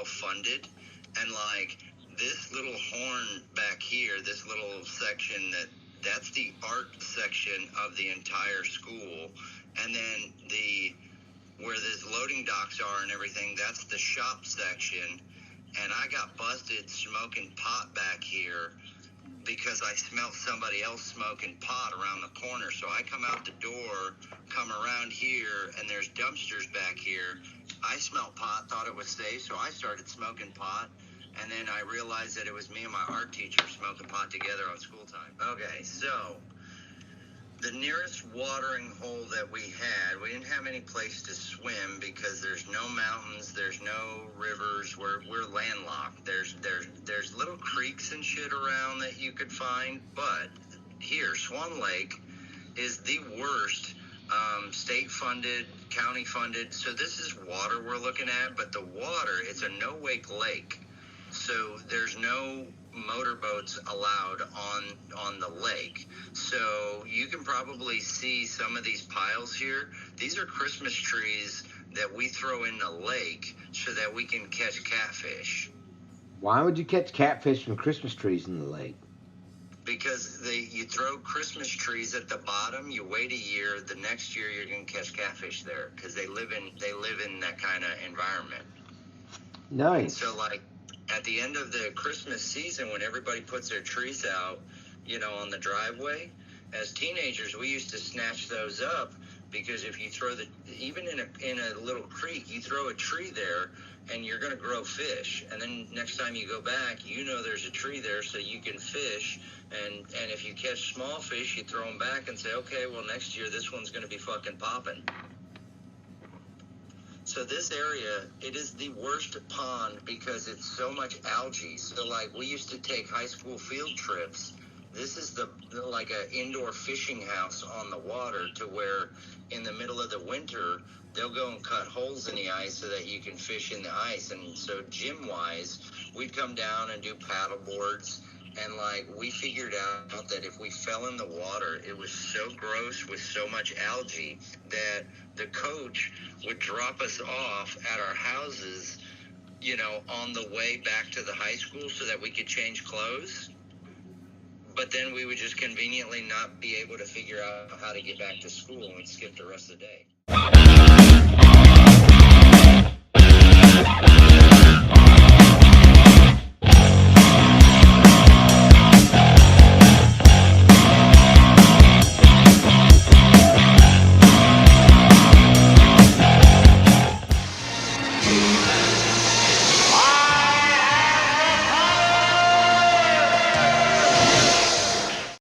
self-funded, and like this little horn back here, this little section, that's the art section of the entire school, and then where the loading docks are and everything, that's the shop section. And I got busted smoking pot back here because I smelled somebody else smoking pot around the corner. So I come out the door, come around here, and there's dumpsters back here. I smelled pot, thought it was safe, so I started smoking pot. And then I realized that it was me and my art teacher smoking pot together on school time. Okay, so the nearest watering hole that we had, we didn't have any place to swim because there's no mountains, there's no rivers, we're landlocked. There's little creeks and shit around that you could find, but here, Swan Lake is the worst state-funded, county-funded. So this is water we're looking at, but the water, it's a no-wake lake. So there's no motorboats allowed on the lake. So you can probably see some of these piles here. These are Christmas trees that we throw in the lake so that we can catch catfish. Why would you catch catfish from Christmas trees in the lake? Because you throw Christmas trees at the bottom, you wait a year, the next year you're going to catch catfish there because they live in that kind of environment. Nice. So like at the end of the Christmas season, when everybody puts their trees out, on the driveway, as teenagers, we used to snatch those up because if you throw even in a little creek, you throw a tree there and you're going to grow fish. And then next time you go back, there's a tree there so you can fish. And if you catch small fish, you throw them back and say, okay, well, next year this one's going to be fucking popping. So this area, it is the worst pond because it's so much algae. So like we used to take high school field trips. This is like an indoor fishing house on the water to where in the middle of the winter, they'll go and cut holes in the ice so that you can fish in the ice. And so gym-wise, we'd come down and do paddle boards. And like we figured out that if we fell in the water, it was so gross with so much algae that the coach would drop us off at our houses, on the way back to the high school so that we could change clothes. But then we would just conveniently not be able to figure out how to get back to school and skip the rest of the day.